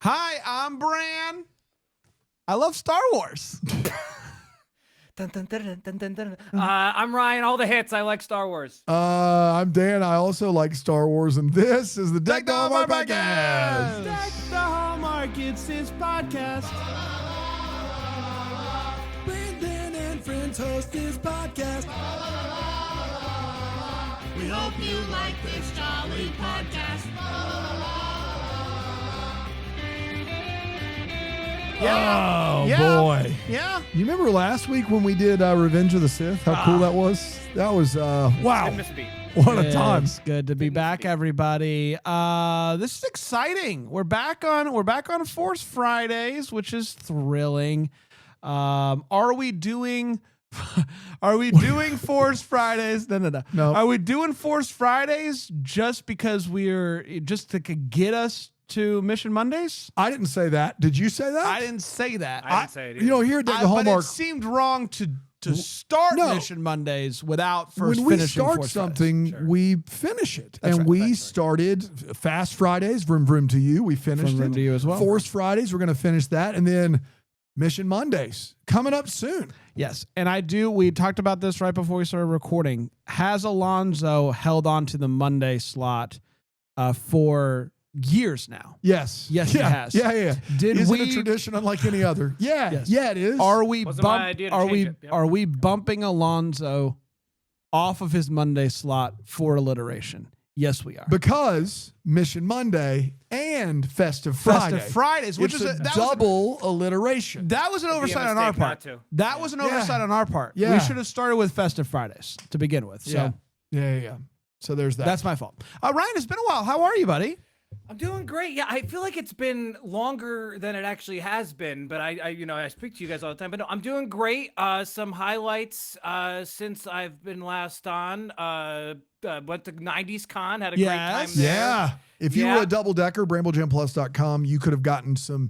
Hi, I'm Bran. I love Star Wars. Dun, dun, dun, dun, dun, dun, dun. I'm Ryan. All the hits. I like Star Wars. I'm Dan. I also like Star Wars, and this is the Deck the Hallmark Podcast. Podcast. Deck the Hallmark, it's his podcast. Brandon and friends host his podcast. We hope you like this jolly podcast. Oh, Yeah. boy. Yeah. You remember last week when we did Revenge of the Sith? How cool that was? That was, wow. Didn't miss a beat. What a time. It's good to be back, everybody. This is exciting. We're back on Force Fridays, which is thrilling. Are we doing Force Fridays? No. Are we doing Force Fridays just because just to get us to Mission Mondays? I didn't say that. Did you say that? I didn't say that. I didn't say it either. You know, here at Deck the But Hallmark, it seemed wrong to start No. Mission Mondays without first when we finishing start Force something, Fridays. we finish it. That's and right. we That's right. started Fast Fridays, Vroom Vroom to You. We finished Vroom Vroom it. to You as well. Force Fridays, we're going to finish that. And then Mission Mondays coming up soon. Yes, and we talked about this right before we started recording. Has Alonso held on to the Monday slot for years now? Yes. Yes, he has. Yeah. Is Did we it a tradition unlike any other? Yeah. Yes. Yeah, it is. Are we Wasn't my idea to change it. Yep. are we bumping Alonso off of his Monday slot for alliteration? Yes, we are. Because Mission Monday and Festive Fridays, which it's is a double alliteration. that was an It'd be a oversight on our mistake not part. to. That was an oversight on our part. Yeah. We should have started with Festive Fridays to begin with. So Yeah. So there's that. that's my fault. Ryan, it's been a while. How are you, buddy? I'm doing great. Yeah, I feel like it's been longer than it actually has been, but I speak to you guys all the time. But no, I'm doing great. Some highlights since I've been last on. Went to 90s Con, had a great time there. Yeah. If you were a double decker, BrambleJamPlus.com, you could have gotten some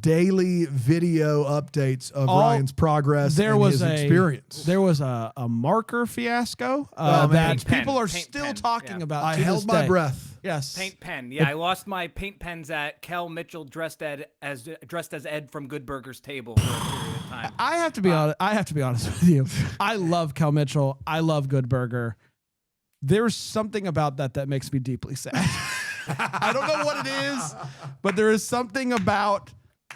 daily video updates of Ryan's progress and his experience. There was a marker fiasco man. that Paint people are pen, still pen, talking yeah. about. I to held this my day. breath. Yes. Paint pen. Yeah, I lost my paint pens at Kel Mitchell dressed as Ed from Good Burger's table for a period of time. I have to be honest. I have to be honest with you. I love Kel Mitchell. I love Good Burger. There's something about that makes me deeply sad. I don't know what it is, but there is something about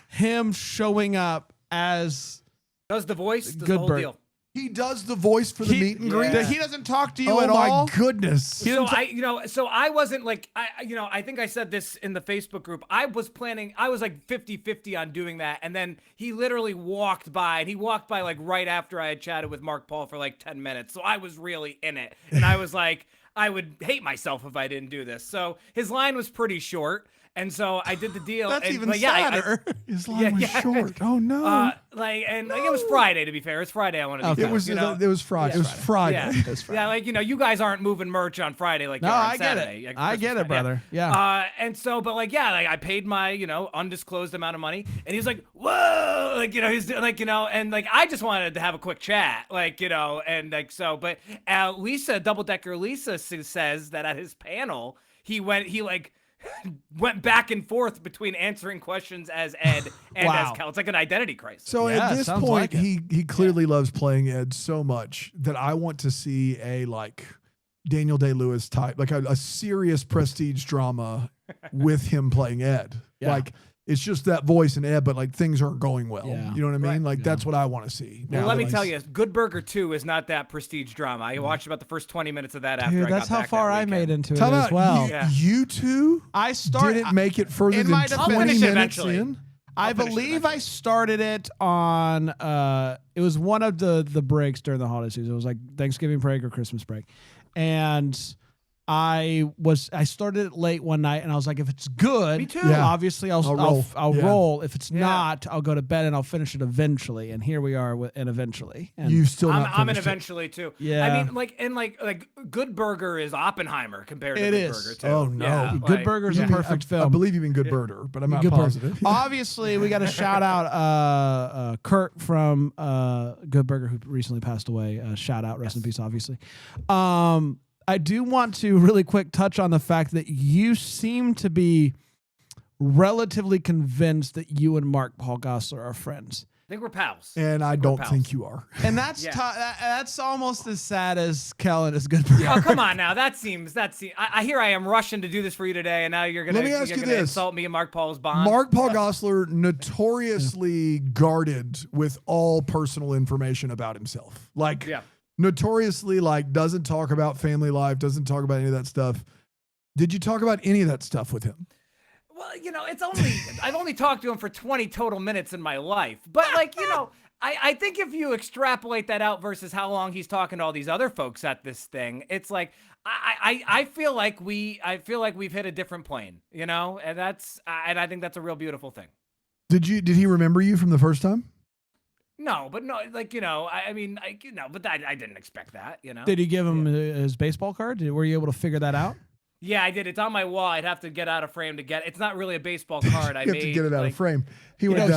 him showing up as Does the voice? Does Good the whole Burger. deal. He does the voice for the meet and greet. He doesn't talk to you Oh at my all. goodness. So I wasn't like, I think I said this in the Facebook group. I was like 50-50 on doing that. And then he literally walked by, and he walked by like right after I had chatted with Mark Paul for like 10 minutes. So I was really in it. And I was like, I would hate myself if I didn't do this. So his line was pretty short. And so I did the deal. That's and, even like, sadder. His line was short. Oh no. It was Friday, to be fair. It's Friday. I wanted to. Okay. It was Friday. It was Friday. Yeah. It was Friday. Yeah, you guys aren't moving merch on Friday like No, you are on I get Saturday. it. Yeah, I get Christmas it, brother. Yeah. I paid my, undisclosed amount of money, and he's like, whoa, he's and I just wanted to have a quick chat, but Lisa, Double Decker Lisa says that at his panel, he went back and forth between answering questions as Ed and Wow. as Cal. It's like an identity crisis. So Yeah, at this sounds point, like it. he clearly loves playing Ed so much that I want to see a Daniel Day-Lewis type, like a serious prestige drama with him playing Ed. Yeah. Like it's just that voice and Ed, but like things aren't going well. Yeah. You know what I mean? Right. Like that's what I want to see. Well, now let that me I tell s- you, Good Burger 2 is not that prestige drama. I watched about the first 20 minutes of that after Dude, I got that's how back far that I weekend. made into it Time as out. well. Yeah. You two didn't make it further in than my 20 defense- I'll finish it minutes eventually. in. I finish it believe eventually. I started it on it was one of the breaks during the holiday season. It was like Thanksgiving break or Christmas break. And I started it late one night, and I was like, if it's good, Me too. Yeah. obviously I'll roll. I'll Yeah. roll. If it's Yeah. not, I'll go to bed and I'll finish it eventually. And here we are with an eventually. And You still not I'm an finished it. eventually too. Yeah. I mean, like Good Burger is Oppenheimer compared to It Good is. Burger too. Oh, no. Yeah, Good like- Burger's a perfect I film. believe you mean Good Burger, but I'm not Good Burger. positive. Obviously, we got to shout out Kurt from Good Burger, who recently passed away. Shout out, rest in peace, obviously. I do want to really quick touch on the fact that you seem to be relatively convinced that you and Mark Paul Gosselaar are friends. I think we're pals. And I don't think you are. And that's Yeah. that's almost as sad as Kellen is good for you. Oh, come on now. That seems. I hear I am rushing to do this for you today, and now you're gonna. Let me ask you this. Insult me and Mark Paul's bond. Mark Paul Gosselaar notoriously guarded with all personal information about himself. Like notoriously like doesn't talk about family life, doesn't talk about any of that stuff. Did you talk about any of that stuff with him? Well, I've only talked to him for 20 total minutes in my life. But I think if you extrapolate that out versus how long he's talking to all these other folks at this thing, it's like I feel like we've hit a different plane, and I think that's a real beautiful thing. Did he remember you from the first time? No, but no, but I didn't expect that, Did you give him his baseball card? Were you able to figure that out? Yeah, I did. It's on my wall. I'd have to get out of frame to get it. It's not really a baseball card. You have to get it out of frame. He would have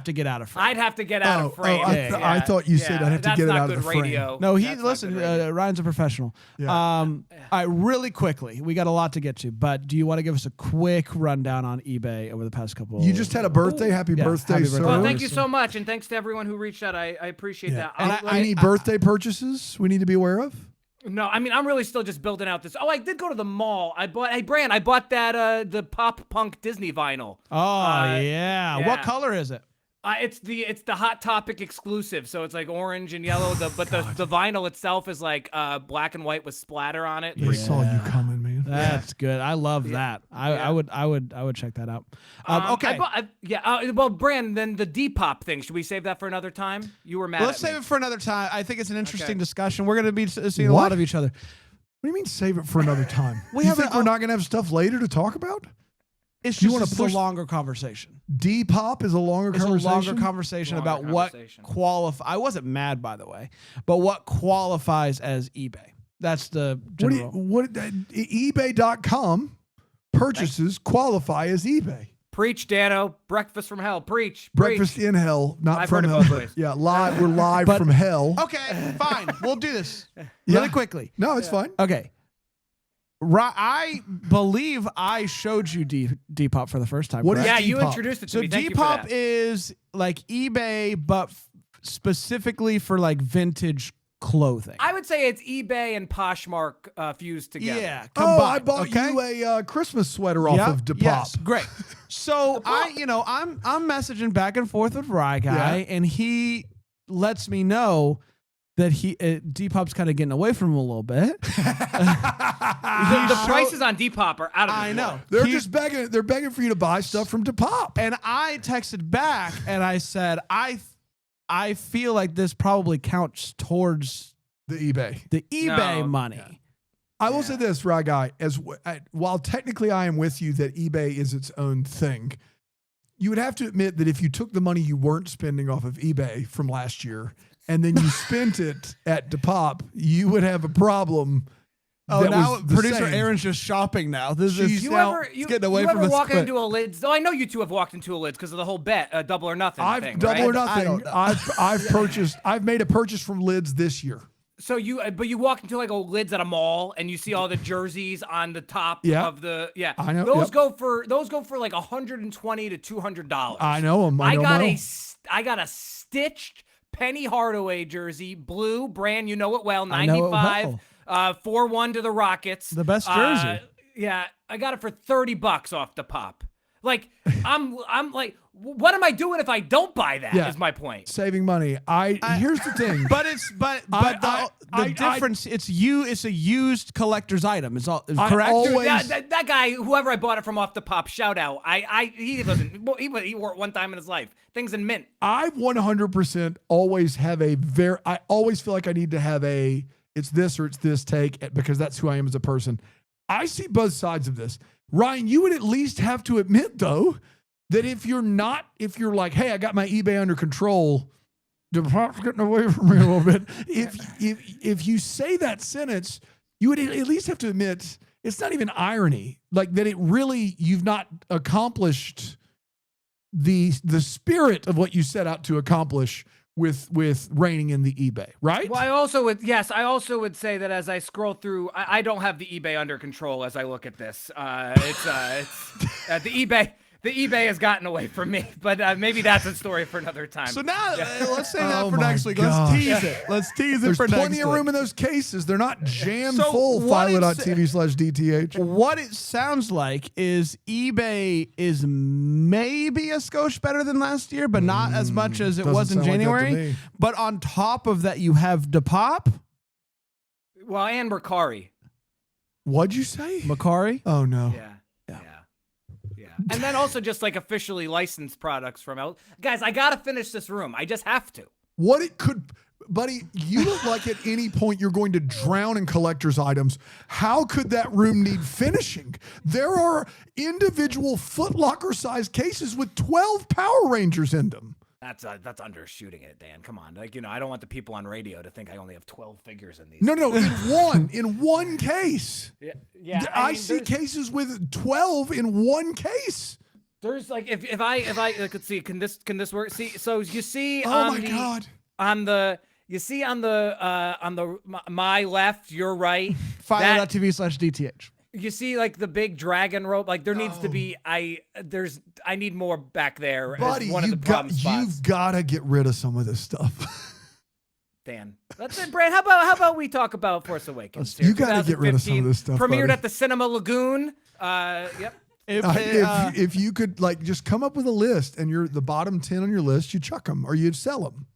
to get out of frame. I'd have to get out of frame. I thought you said I'd have to get it out of the frame. Radio. No, Ryan's a professional. Yeah. All right, really quickly, we got a lot to get to, but do you want to give us a quick rundown on eBay over the past couple? You just had a birthday. Happy birthday, sir. Well, thank you so much, and thanks to everyone who reached out. I appreciate that. Any birthday purchases we need to be aware of? No, I'm really still just building out this. Oh, I did go to the mall. I bought that the pop punk Disney vinyl. Oh yeah. What color is it? It's the Hot Topic exclusive, so it's like orange and yellow. The vinyl itself is like black and white with splatter on it. I saw you coming, man. That's good. I love that. I would check that out. Okay. Well, Brandon, the Depop thing. Should we save that for another time? You were mad. Let's save it for another time. I think it's an interesting discussion. We're going to be seeing a lot of each other. What do you mean save it for another time? You think we're not going to have stuff later to talk about? It's just a longer conversation. Depop is a longer conversation? A longer conversation about what qualify. I wasn't mad, by the way, but what qualifies as eBay. That's the general. eBay.com purchases qualify as eBay. Preach, Dano. Breakfast from hell. Preach. Breakfast in hell, not I've from heard it hell. both ways. Yeah, live. We're live from hell. Okay, fine. We'll do this really quickly. No, it's fine. Okay. I believe I showed you Depop for the first time. What is Yeah, Depop? you introduced it to me. Thank you for Depop that. is like eBay, but specifically for like vintage clothing. I would say it's eBay and Poshmark fused together. Yeah. Oh, I combined, bought you a Christmas sweater off of Depop. Yes, great. So I'm messaging back and forth with Rye Guy, and he lets me know that Depop's kind of getting away from him a little bit. The prices on Depop are out of I know. They're just begging. They're begging for you to buy stuff from Depop. And I texted back and I said, I feel like this probably counts towards The eBay. money. Yeah. I will say this, Rye Guy, while technically I am with you that eBay is its own thing, you would have to admit that if you took the money you weren't spending off of eBay from last year and then you spent it at Depop, you would have a problem. Oh, now producer same. Aaron's just shopping now. This is You now getting away from us. walk into a Lids? Oh, I know you two have walked into a Lids because of the whole bet, double or nothing thing, double right? or nothing. I've made a purchase from Lids this year. So but you walk into like a Lids at a mall and you see all the jerseys on the top of the I know. Those go for like $120 to $200. I know them. I got a stitched Penny Hardaway jersey, blue brand. You know it well. I know it 95. 4-1 to the Rockets. The best jersey. Yeah, I got it for $30 off the pop. Like I'm like, what am I doing if I don't buy that? Is my point. Saving money. Here's the thing. But the difference. It's a used collector's item. Is correct? Always, that guy, whoever I bought it from off the pop, shout out. He wore it one time in his life. Things in mint. I 100% always have I always feel like I need to have it's this or it's this take because that's who I am as a person. I see both sides of this. Ryan, you would at least have to admit though that if you're like, hey, I got my eBay under control, Depop's getting away from me a little bit. If you say that sentence, you would at least have to admit it's not even irony, like that you've not accomplished the spirit of what you set out to accomplish with reining in the eBay, right? Well, I also would say that as I scroll through, I don't have the eBay under control as I look at this. It's the the eBay has gotten away from me, but maybe that's a story for another time. So now let's say that Oh for my next week. gosh. Let's tease it. Let's tease it There's for next plenty of week. room in those cases. They're not jammed So full. what Philo.tv/DTH. What it sounds like is eBay is maybe a skosh better than last year, but not as much as it doesn't was in sound like that to January. me. But on top of that, you have Depop, well, and Mercari. What'd you say? Macari. Oh no. Yeah. And then also just like officially licensed products from guys, I gotta finish this room. I just have to. What it could, buddy, you look like at any point you're going to drown in collector's items. How could that room need finishing? There are individual Foot Locker sized cases with 12 Power Rangers in them. That's undershooting it, Dan. Come on. Like, I don't want the people on radio to think I only have 12 figures in these. No, in one case. Yeah. I mean, see cases with 12 in one case. There's like if I could see, can this work? See, so you see Oh my God. on the my left, your right. Philo.tv/DTH. You see like the big dragon rope. Like there needs to be I need more back there. as Buddy, one of the problem spots. you've got to get rid of some of this stuff. Dan, that's it, Brad. How about we talk about Force Awakens? You got to get rid of some of this stuff. Premiered buddy. at the Cinema Lagoon. Yep. If you could like just come up with a list and you're the bottom 10 on your list, you chuck them or you'd sell them.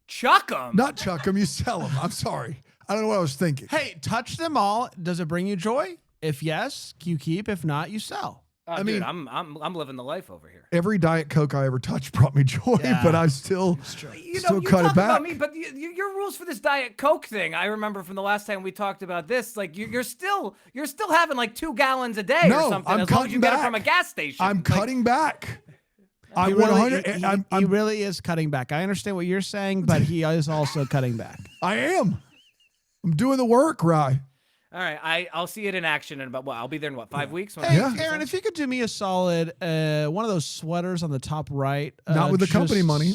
Chuck them. Not chuck them, you sell them. I'm sorry. I don't know what I was thinking. Hey, touch them all. Does it bring you joy? If yes, you keep. If not, you sell. I mean, I'm living the life over here. Every Diet Coke I ever touched brought me joy, Yeah. but I still You cut talk it back. about me, but your rules for this Diet Coke thing. I remember from the last time we talked about this. Like you're still having like 2 gallons a day No, or something. I'm as long as you cutting get it back. from a gas station. I'm Like, cutting back. I He 100. really, he really is cutting back. I understand what you're saying, but he is also cutting back. I am. I'm doing the work, Rye. All right, I'll see it in action in about I'll be there in 5 weeks. Hey, Yeah. Aaron, if you could do me a solid, one of those sweaters on the top right. Not with the company money.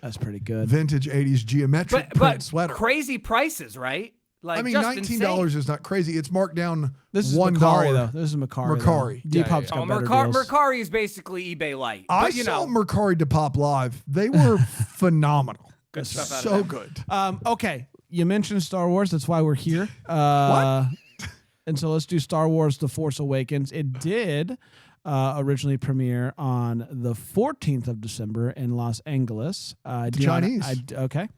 That's pretty good. Vintage 80s geometric but print sweater. crazy prices, right? Like I mean, just $19 insane. is not crazy. It's marked down This is $1. Macari, though. This is Macari. Macari. Though. Yeah, Depop's got better deals. Mercari is basically eBay light. I But, saw Mercari Depop live. They were phenomenal. Good stuff out of So them. good. Okay, you mentioned Star Wars. That's why we're here. And so let's do Star Wars: The Force Awakens. It did originally premiere on the 14th of December in Los Angeles. Chinese. Okay.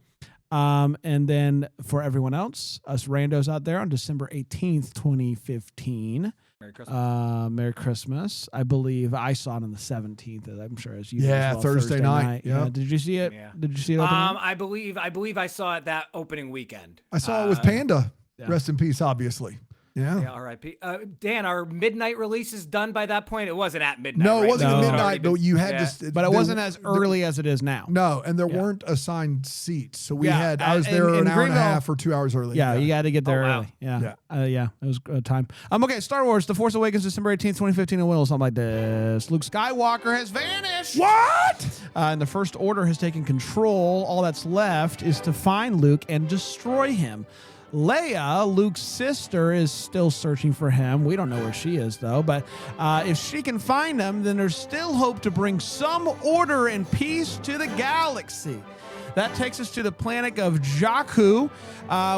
And then for everyone else, us randos out there, on December 18th, 2015. Merry Christmas. Merry Christmas. I believe I saw it on the 17th. I'm sure as you did Yeah, as well, Thursday night. Yeah. Yep. Did you see it? Yeah. Did you see it? opening? I believe I saw it that opening weekend. I saw it with Panda. yeah. Rest in peace, obviously. Yeah. Yeah, R.I.P. Dan, our midnight release is done by that point. It wasn't at midnight. No, right? it wasn't No. at It had midnight, already but been- you had yeah. to. But it wasn't as early as it is now. No, and there Yeah. weren't assigned seats, so we Yeah, had. I was in- there in an hour and a Greenville- half or 2 hours early. Yeah, you got to get there Oh, wow. early. Yeah. It was a time. Okay, Star Wars: The Force Awakens, December 18th, 2015, and will something like this. Luke Skywalker has vanished. What? And the First Order has taken control. All that's left is to find Luke and destroy him. Leia, Luke's sister, is still searching for him. We don't know where she is, though. But if she can find him, then there's still hope to bring some order and peace to the galaxy. That takes us to the planet of Jakku.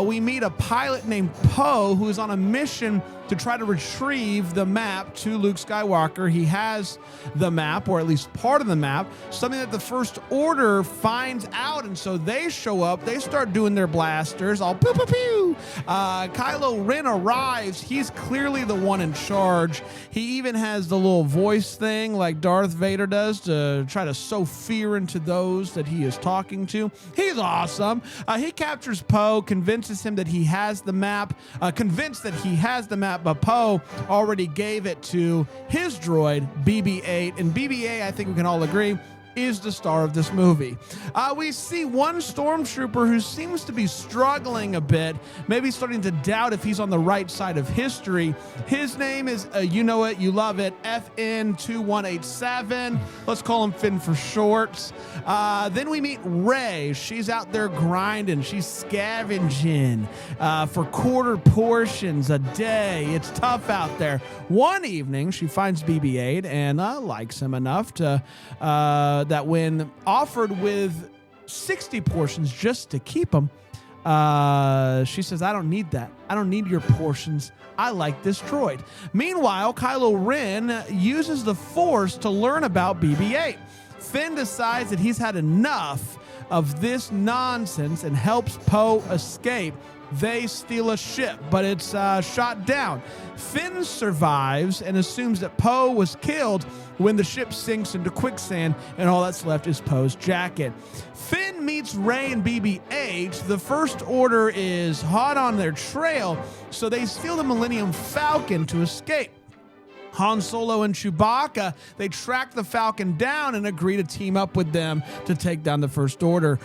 We meet a pilot named Poe who is on a mission to try to retrieve the map to Luke Skywalker. He has the map, or at least part of the map, something that the First Order finds out, and so they show up. They start doing their blasters, all pew pew pew. Kylo Ren arrives. He's clearly the one in charge. He even has the little voice thing like Darth Vader does to try to sow fear into those that he is talking to. He's awesome. He captures Poe, convinces him that he has the map, but Poe already gave it to his droid, BB-8. And BB-8, I think we can all agree, is the star of this movie. We see one stormtrooper who seems to be struggling a bit, maybe starting to doubt if he's on the right side of history. His name is, you know it, you love it, FN2187. Let's call him Finn for short. Then we meet Rey. She's out there grinding. She's scavenging for quarter portions a day. It's tough out there. One evening, she finds BB-8 and likes him enough to that when offered with 60 portions just to keep him, she says, I don't need that. I don't need your portions. I like this droid. Meanwhile, Kylo Ren uses the Force to learn about BB-8. Finn decides that he's had enough of this nonsense and helps Poe escape. They steal a ship, but it's shot down. Finn survives and assumes that Poe was killed when the ship sinks into quicksand, and all that's left is Poe's jacket. Finn meets Rey and BB-8. The First Order is hot on their trail, so they steal the Millennium Falcon to escape. Han Solo and Chewbacca, they track the Falcon down and agree to team up with them to take down the First Order.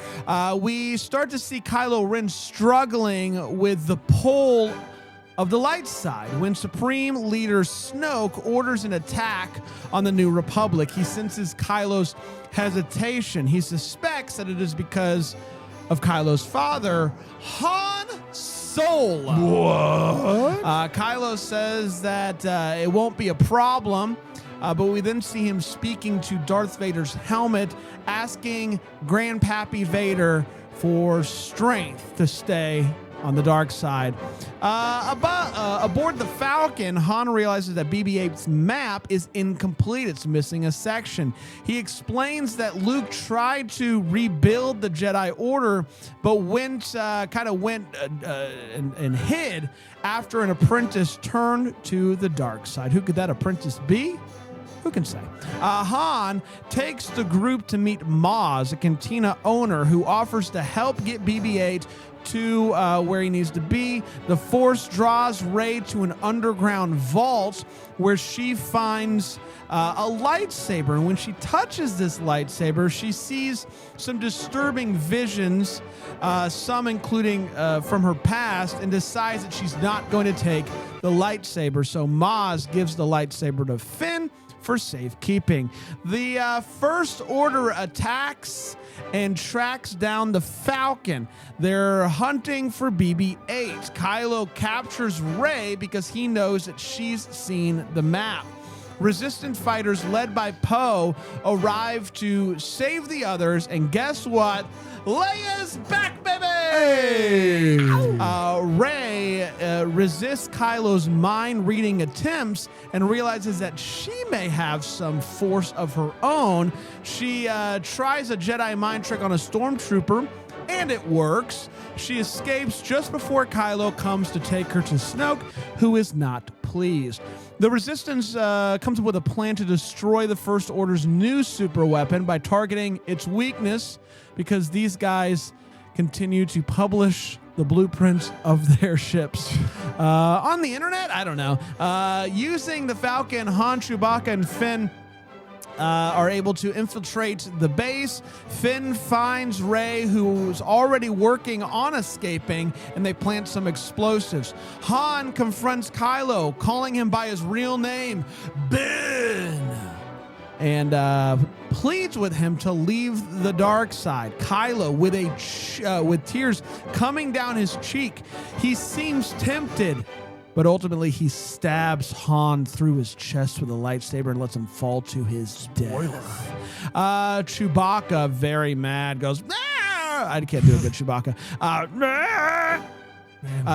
We start to see Kylo Ren struggling with the pull of the light side when Supreme Leader Snoke orders an attack on the New Republic. He senses Kylo's hesitation. He suspects that it is because of Kylo's father, Han Solo. What? Kylo says that it won't be a problem, but we then see him speaking to Darth Vader's helmet, asking Grandpappy Vader for strength to stay on the dark side. Aboard the Falcon, Han realizes that BB-8's map is incomplete. It's missing a section. He explains that Luke tried to rebuild the Jedi Order, but went and hid after an apprentice turned to the dark side. Who could that apprentice be? Who can say? Han takes the group to meet Maz, a cantina owner, who offers to help get BB-8 to where he needs to be. The Force draws Rey to an underground vault where she finds a lightsaber. And when she touches this lightsaber, she sees some disturbing visions, some including from her past, and decides that she's not going to take the lightsaber. So Maz gives the lightsaber to Finn for safekeeping. The First Order attacks and tracks down the Falcon. They're hunting for BB-8. Kylo captures Rey because he knows that she's seen the map. Resistance fighters led by Poe arrive to save the others, and guess what? Leia's back, baby! Hey! Rey resists Kylo's mind-reading attempts and realizes that she may have some force of her own. She tries a Jedi mind trick on a stormtrooper, and it works. She escapes just before Kylo comes to take her to Snoke, who is not pleased. The Resistance comes up with a plan to destroy the First Order's new super weapon by targeting its weakness, because these guys continue to publish the blueprints of their ships on the internet. I don't know. Using the Falcon, Han, Chewbacca, and Finn are able to infiltrate the base. Finn finds Rey, who's already working on escaping, and they plant some explosives. Han confronts Kylo, calling him by his real name, Ben, and pleads with him to leave the dark side. Kylo, with tears coming down his cheek, he seems tempted, but ultimately he stabs Han through his chest with a lightsaber and lets him fall to his death. Chewbacca, very mad, goes, "Ah!" I can't do a good Chewbacca.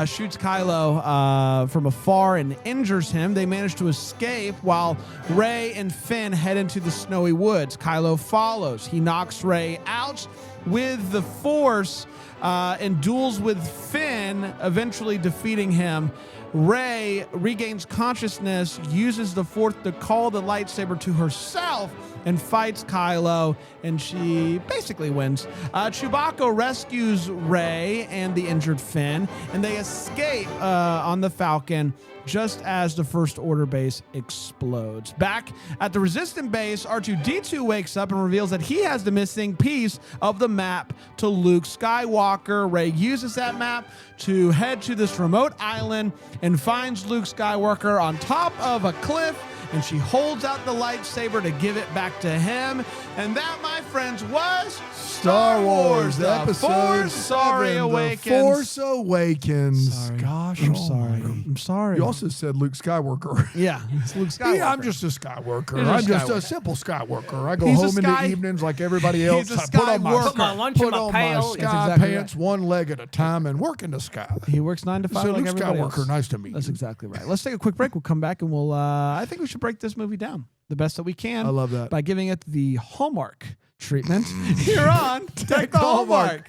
Shoots Kylo from afar and injures him. They manage to escape while Rey and Finn head into the snowy woods. Kylo follows. He knocks Rey out with the Force and duels with Finn, eventually defeating him. Rey regains consciousness, uses the Force to call the lightsaber to herself, and fights Kylo, and she basically wins. Chewbacca rescues Rey and the injured Finn, and they escape on the Falcon just as the First Order base explodes. Back at the Resistance base, R2-D2 wakes up and reveals that he has the missing piece of the map to Luke Skywalker. Rey uses that map to head to this remote island and finds Luke Skywalker on top of a cliff, and she holds out the lightsaber to give it back to him. And that, my friends, was Star Wars, the episode Force Sorry 7, Awakens. The Force Awakens. Sorry. Gosh, I'm oh sorry. my. I'm sorry. You also said Luke Skywalker. Yeah, it's Luke Skywalker. Yeah, I'm just a Skywalker. You're I'm just just Skywalker. a simple Skywalker. I go He's a home in sky- the evenings like everybody else. He's a I put on my, Skywalker. Put my lunch in put my on pail. my That's sky exactly pants one leg at a time and work in the sky. He works 9 to 5 So like Luke everybody Skywalker, else. nice to meet That's you. exactly right. Let's take a quick break. We'll come back and we'll. I think we should break this movie down the best that we can. I love that. By giving it the Hallmark treatment. Here on Take the Hallmark.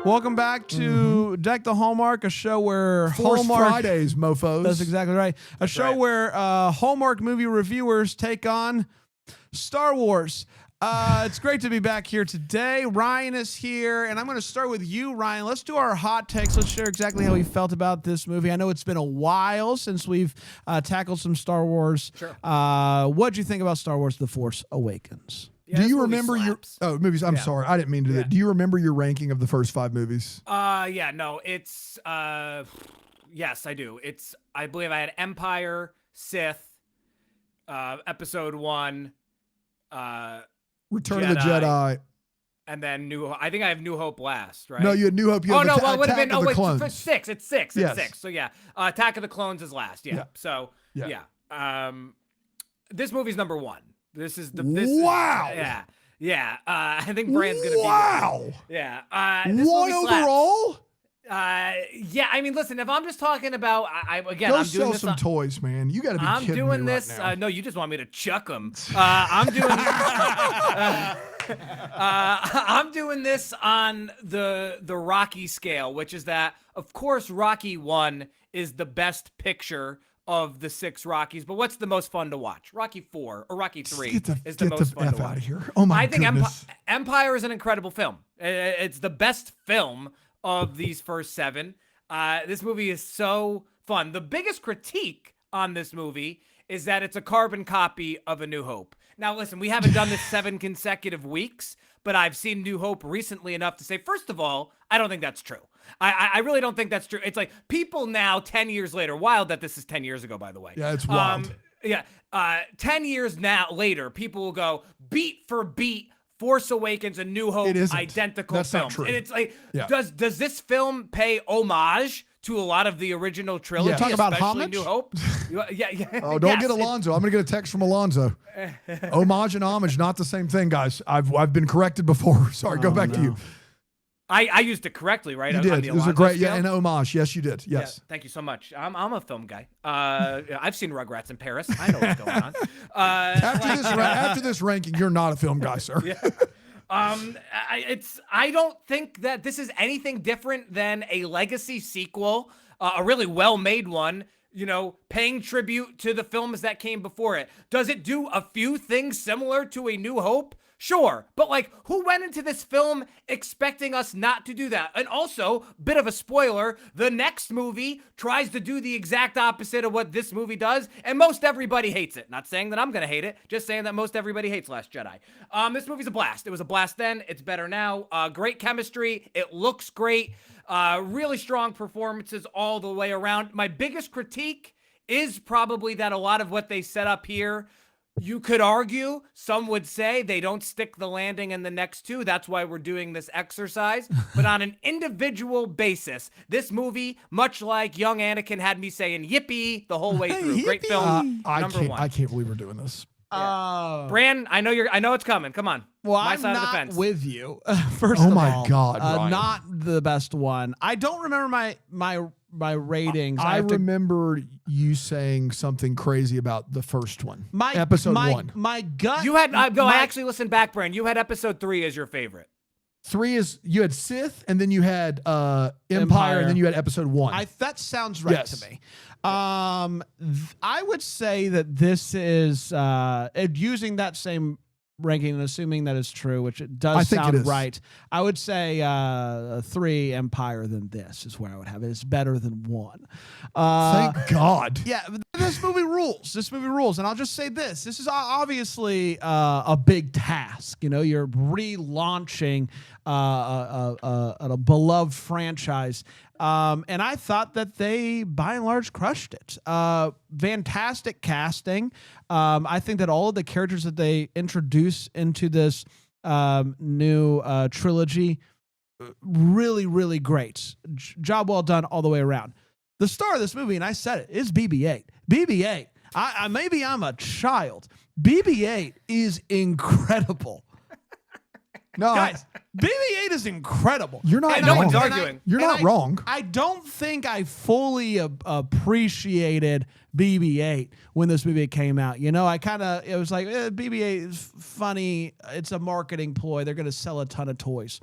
Welcome back to Deck the Hallmark, a show where Force Hallmark Fridays, mofos. That's exactly right. A show right. where Hallmark movie reviewers take on Star Wars. It's great to be back here today. Ryan is here, and I'm going to start with you, Ryan. Let's do our hot takes. Let's share exactly how we felt about this movie. I know it's been a while since we've tackled some Star Wars. Sure. What'd you think about Star Wars The Force Awakens? Yeah, Do this you movie remember slaps. your movies? I'm Yeah. sorry, I didn't mean to do that. Do you remember your ranking of the first 5 movies? Yeah, no, it's yes, I do. I believe I had Empire, Sith, Episode 1, Return of the Jedi. and then I think I have New Hope last, right? No, you had New Hope. You Oh had no, the well it would have Attack been of the wait, Clones. for 6. It's 6. Yes. It's 6. So yeah, Attack of the Clones is last. Yeah. Yeah. So Yeah. yeah. This movie's number 1. This is Wow. Yeah. Yeah. I think Brand's gonna be. Wow. Yeah. This One movie slaps. overall? Yeah. I mean, listen. If I'm just talking about, again, Go I'm doing sell this. some toys, man. You got to be I'm kidding doing me this. right now. No, you just want me to chuck them. I'm doing. I'm doing this on the Rocky scale, which is that, of course, Rocky 1 is the best picture of the 6 Rockies. But what's the most fun to watch? Rocky 4 or Rocky 3 is the most fun F to out watch. of here. Oh my I think goodness. Empire is an incredible film. It's the best film of these first 7. This movie is so fun. The biggest critique on this movie is that it's a carbon copy of A New Hope. Now, listen, we haven't done this 7 consecutive weeks, but I've seen New Hope recently enough to say, first of all, I don't think that's true. I really don't think that's true. It's like people now, 10 years later, wild that this is 10 years ago, by the way. Yeah, it's wild. 10 years now later, people will go beat for beat, Force Awakens, A New Hope, It isn't. identical That's not films. true. And it's like, Yeah. does this film pay homage to a lot of the original trilogy, Yeah. Talk about especially homage? New Hope? Yeah. Oh, don't Yes, get Alonzo. I'm going to get a text from Alonzo. Homage and homage, not the same thing, guys. I've been corrected before. Sorry, go back to you. I used it correctly, right? You on did. the It was a Alonzo great, scale? an homage. Yes, you did. Yeah, Yes. thank you so much. I'm a film guy. I've seen Rugrats in Paris. I know what's going on. After this ranking, you're not a film guy, sir. I don't think that this is anything different than a legacy sequel, a really well-made one, paying tribute to the films that came before it. Does it do a few things similar to A New Hope? Sure, but who went into this film expecting us not to do that? And also, bit of a spoiler, the next movie tries to do the exact opposite of what this movie does, and most everybody hates it. Not saying that I'm gonna hate it, just saying that most everybody hates Last Jedi. This movie's a blast. It was a blast then, it's better now. Great chemistry, it looks great, really strong performances all the way around. My biggest critique is probably that a lot of what they set up here, you could argue, some would say they don't stick the landing in the next 2. That's why we're doing this exercise. But on an individual basis, this movie, much like young Anakin had me saying yippee the whole way through. Great film. Number 1. I can't believe we're doing this. Bran, I know it's coming. Come on. Well, My I'm side of the not fence. with you. First Oh of my all, God, Ryan. not the best one. I don't remember my ratings. I have to- remember you saying something crazy about the first one, my episode my, 1. My gut. You had I my- actually listened back, Brand. You had episode 3 as your favorite. 3 is you had Sith, and then you had Empire, and then you had episode 1. That sounds right Yes. to me. I would say that this is using that same ranking and assuming that is true, which it does I think it sound is. right. I would say 3 Empire than this is where I would have it. It's better than 1. Thank God. Yeah, this movie rules. This movie rules. And I'll just say this. This is obviously a big task. You know, you're relaunching a beloved franchise. And I thought that they, by and large, crushed it. Fantastic casting. I think that all of the characters that they introduce into this new trilogy, really, really great. Job well done all the way around. The star of this movie, and I said it, is BB-8. BB-8. Maybe I'm a child. BB-8 is incredible. No, Guys, BB-8 is incredible. you're not And wrong. no one's And arguing. You're not wrong. I don't think I fully appreciated BB-8 when this movie came out. You know, it was like, BB-8 is funny. It's a marketing ploy. They're going to sell a ton of toys.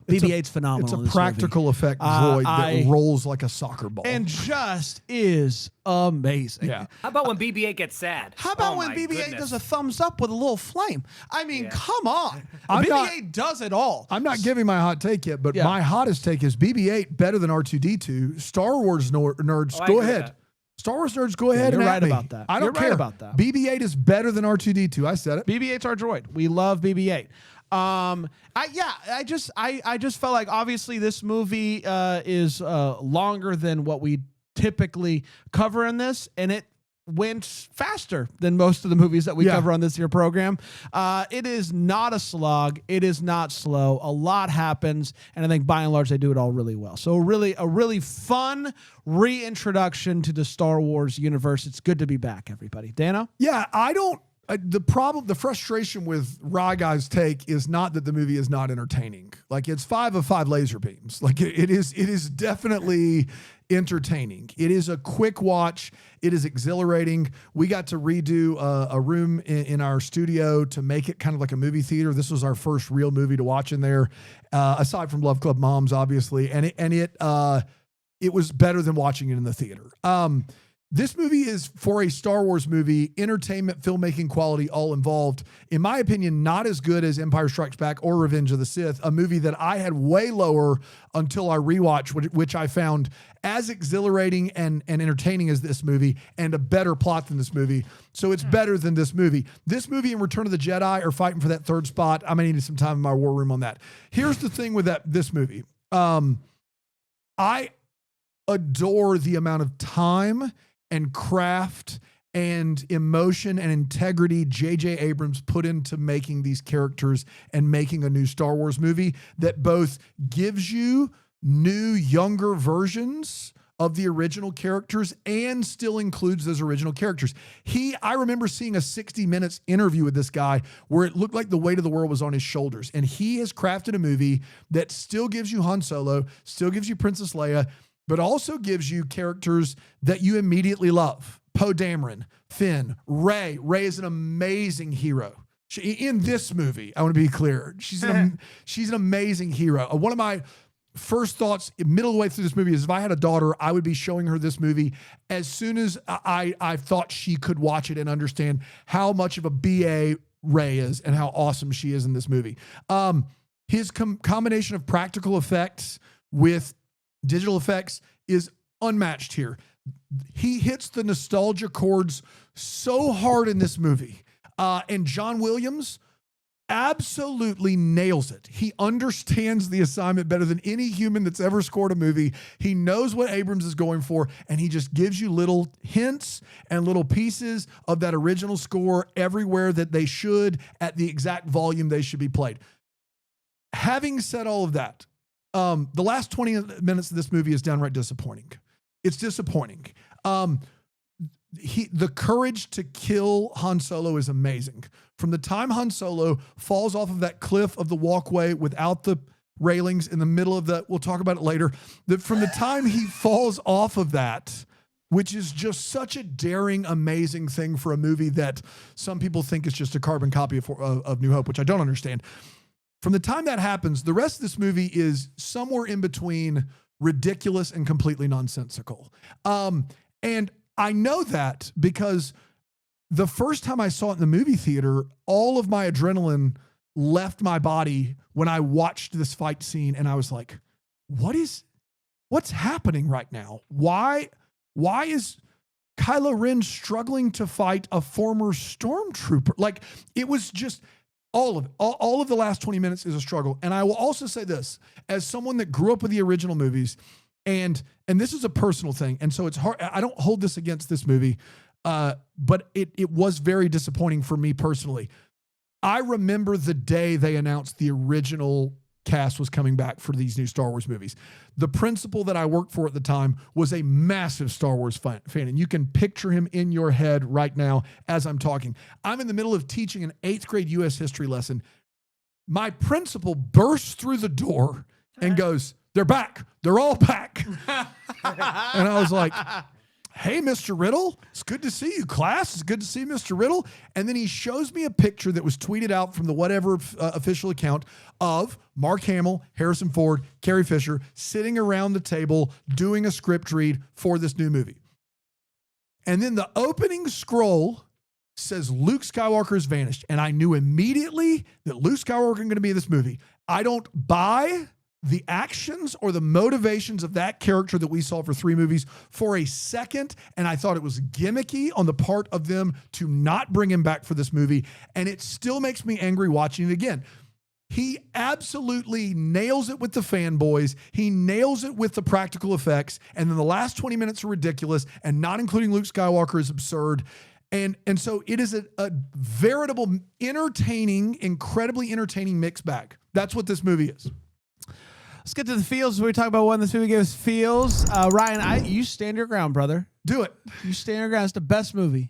BB-8's phenomenal. It's in a this practical effect droid that rolls like a soccer ball. movie. And just is amazing. yeah. How about when BB-8 gets sad? How about Oh when my BB-8 goodness. does a thumbs up with a little flame? I mean, Yeah. come on. I'm BB-8 does it all. I'm not giving my hot take yet, but Yeah. my hottest take is BB-8 better than R2-D2. Star Wars nerds, I go agree with ahead. that. Star Wars nerds, go ahead. you're and at right me. about that. I don't You're right care about that. BB-8 is better than R2-D2. I said it. BB-8's our droid. We love BB-8. I just felt like obviously this movie is longer than what we typically cover in this, and it went faster than most of the movies that we Yeah. cover on this here program. It is not a slog. It is not slow. A lot happens, and I think by and large they do it all really well. So a really fun reintroduction to the Star Wars universe. It's good to be back, everybody. Dano? Yeah, the frustration with Rye Guy's take is not that the movie is not entertaining. Like, it's 5 of 5 laser beams. Like, it is definitely entertaining. It is a quick watch. It is exhilarating. We got to redo a room in our studio to make it kind of like a movie theater. This was our first real movie to watch in there, aside from Love Club Moms, obviously. And it was better than watching it in the theater. This movie is, for a Star Wars movie, entertainment, filmmaking quality, all involved. In my opinion, not as good as Empire Strikes Back or Revenge of the Sith, a movie that I had way lower until I rewatched, which I found as exhilarating and entertaining as this movie, and a better plot than this movie. So it's better than this movie. This movie and Return of the Jedi are fighting for that third spot. I may need some time in my war room on that. Here's the thing with this movie. I adore the amount of time and craft and emotion and integrity J.J. Abrams put into making these characters and making a new Star Wars movie that both gives you new, younger versions of the original characters and still includes those original characters. I remember seeing a 60 Minutes interview with this guy where it looked like the weight of the world was on his shoulders. And he has crafted a movie that still gives you Han Solo, still gives you Princess Leia, but also gives you characters that you immediately love. Poe Dameron, Finn, Rey. Rey is an amazing hero. In this movie, I want to be clear, she's an amazing hero. One of my first thoughts, middle of the way through this movie, is if I had a daughter, I would be showing her this movie as soon as I thought she could watch it and understand how much of a BA Rey is and how awesome she is in this movie. His combination of practical effects with digital effects is unmatched here. He hits the nostalgia chords so hard in this movie. And John Williams absolutely nails it. He understands the assignment better than any human that's ever scored a movie. He knows what Abrams is going for, and he just gives you little hints and little pieces of that original score everywhere that they should, at the exact volume they should be played. Having said all of that, the last 20 minutes of this movie is downright disappointing. It's disappointing. The courage to kill Han Solo is amazing. From the time Han Solo falls off of that cliff of the walkway without the railings in the middle of the, we'll talk about it later, that from the time he falls off of that, which is just such a daring, amazing thing for a movie that some people think is just a carbon copy of New Hope, which I don't understand. From the time that happens, the rest of this movie is somewhere in between ridiculous and completely nonsensical. And I know that because the first time I saw it in the movie theater, all of my adrenaline left my body when I watched this fight scene. And I was like, what's happening right now? Why is Kylo Ren struggling to fight a former stormtrooper? Like, it was just all of the last 20 minutes is a struggle. And I will also say this, as someone that grew up with the original movies, and this is a personal thing, and so it's hard, I don't hold this against this movie, but it was very disappointing for me personally. I remember the day they announced the original cast was coming back for these new Star Wars movies. The principal that I worked for at the time was a massive Star Wars fan, and you can picture him in your head right now as I'm talking. I'm in the middle of teaching an 8th grade U.S. history lesson. My principal bursts through the door and goes, "They're back. They're all back." And I was like, "Hey, Mr. Riddle, it's good to see you, class. It's good to see Mr. Riddle." And then he shows me a picture that was tweeted out from the whatever official account of Mark Hamill, Harrison Ford, Carrie Fisher sitting around the table doing a script read for this new movie. And then the opening scroll says Luke Skywalker has vanished. And I knew immediately that Luke Skywalker is going to be in this movie. I don't buy the actions or the motivations of that character that we saw for 3 movies for a second. And I thought it was gimmicky on the part of them to not bring him back for this movie. And it still makes me angry watching it again. He absolutely nails it with the fanboys. He nails it with the practical effects. And then the last 20 minutes are ridiculous, and not including Luke Skywalker is absurd. And so it is a veritable entertaining, incredibly entertaining mixed bag. That's what this movie is. Let's get to the feels. We talk about when this movie gives feels. Ryan, you stand your ground, brother. Do it. You stand your ground. It's the best movie.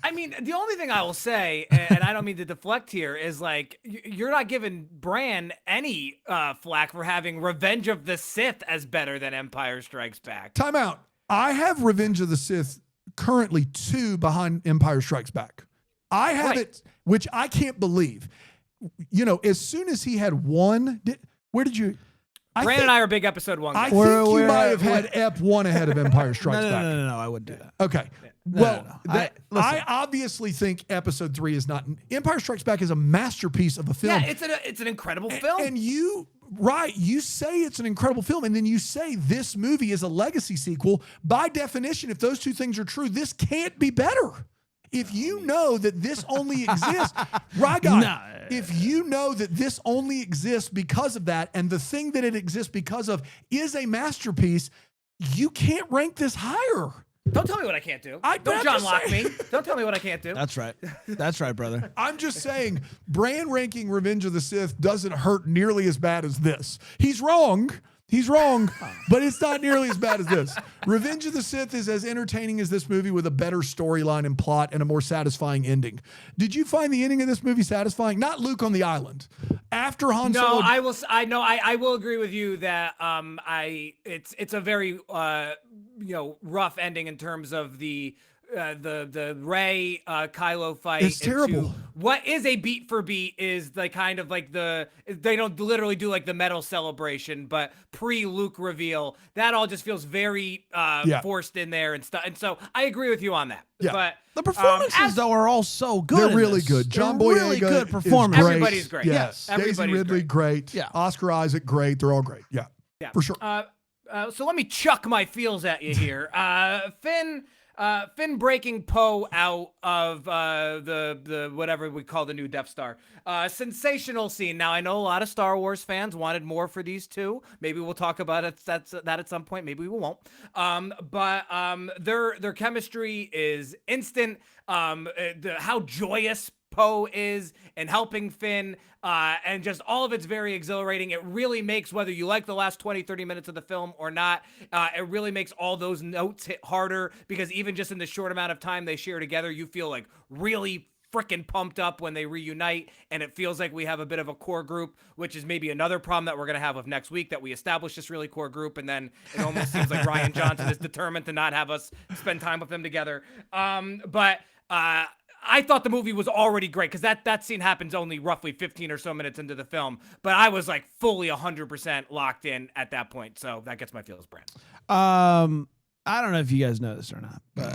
I mean, the only thing I will say, and I don't mean to deflect here, is like, you're not giving Bran any flack for having Revenge of the Sith as better than Empire Strikes Back. Time out. I have Revenge of the Sith currently 2 behind Empire Strikes Back. I have it, which I can't believe. You know, as soon as he had 1, where did you? Brandon and I are big episode 1 guys. I think you might have had Ep 1 ahead of Empire Strikes Back. No, I wouldn't do that. Okay. No. I obviously think episode 3 is not. Empire Strikes Back is a masterpiece of a film. Yeah, it's an incredible film. And you say it's an incredible film, and then you say this movie is a legacy sequel. By definition, if those 2 things are true, this can't be better. If you know that this only exists, if you know that this only exists because of that, and the thing that it exists because of is a masterpiece, you can't rank this higher. Don't tell me what I can't do. Don't John Locke me. Don't tell me what I can't do. That's right. That's right, brother. I'm just saying, Bran ranking Revenge of the Sith doesn't hurt nearly as bad as this. He's wrong, but it's not nearly as bad as this. Revenge of the Sith is as entertaining as this movie with a better storyline and plot and a more satisfying ending. Did you find the ending of this movie satisfying? Not Luke on the island. After Han Solo. No, I will agree with you that it's a very rough ending in terms of the Rey Kylo fight. It's terrible. What is a beat for beat is the kind of like they don't literally do like the medal celebration, but pre-Luke reveal. That all just feels very forced in there and stuff. And so I agree with you on that. Yeah. But the performances though are all so good. They're really good. John Boyega really good performance. Everybody's great. Yes. Everybody's Daisy Ridley, great. Yeah. Oscar Isaac, great. They're all great. Yeah. For sure. So let me chuck my feels at you here. Finn breaking Poe out of the whatever we call the new Death Star. Sensational scene. Now I know a lot of Star Wars fans wanted more for these 2. Maybe we'll talk about that at some point. Maybe we won't. But their chemistry is instant. How joyous Poe is and helping Finn, and just all of it's very exhilarating. It really makes, whether you like the last 20-30 minutes of the film or not, it really makes all those notes hit harder, because even just in the short amount of time they share together, you feel like really freaking pumped up when they reunite, and it feels like we have a bit of a core group, which is maybe another problem that we're going to have with next week, that we establish this really core group, and then it almost seems like Rian Johnson is determined to not have us spend time with them together. But I thought the movie was already great, because that scene happens only roughly 15 or so minutes into the film, but I was like fully 100% locked in at that point. So that gets my feels, Brent. I don't know if you guys know this or not, but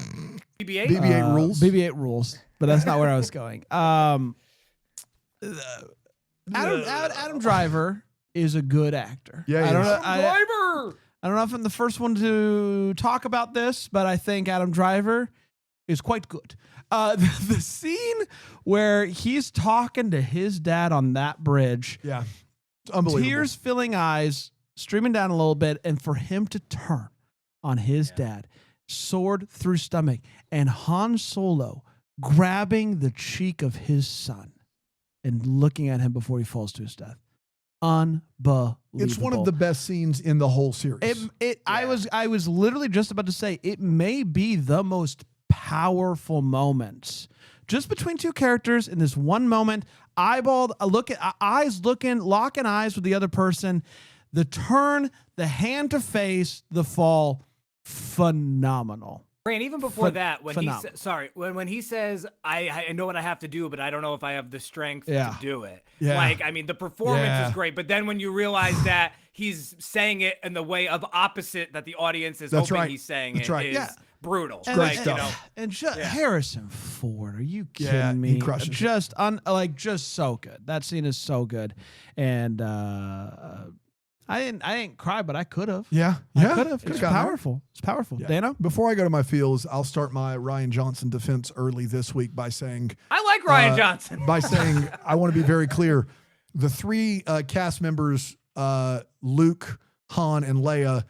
BB-8? BB-8 rules. BB-8 rules, but that's not where I was going. Adam Driver is a good actor. Yeah, I don't know. Driver! I don't know if I'm the first one to talk about this, but I think Adam Driver is quite good. The scene where he's talking to his dad on that bridge, Yeah. It's unbelievable. tears filling eyes, streaming down a little bit, and for him to turn on his dad, sword through stomach, and Han Solo grabbing the cheek of his son and looking at him before he falls to his death. Unbelievable. It's one of the best scenes in the whole series. I was literally just about to say, it may be the most powerful moments just between two characters in this one moment. Locking eyes with the other person, the turn, the hand to face, the fall, phenomenal. Brand, even before that, when phenomenal. when he says, I know what I have to do, but I don't know if I have the strength Yeah. to do it. Yeah. Like, I mean, the performance Yeah. is great, but then when you realize that he's saying it in the way of opposite that the audience is That's hoping right. he's saying That's it right. is Yeah. brutal. And, great Like, stuff. you know, And just Yeah. Harrison Ford, are you kidding Yeah, me? he crushes it. Just so good. That scene is so good. And I didn't cry, but I could have. Yeah. I could have. Could've It's gotten there. powerful. It's powerful. Yeah. Dana? Before I go to my feels, I'll start my Rian Johnson defense early this week by saying, I like Rian Johnson. I want to be very clear. The three cast members, Luke, Han, and Leia,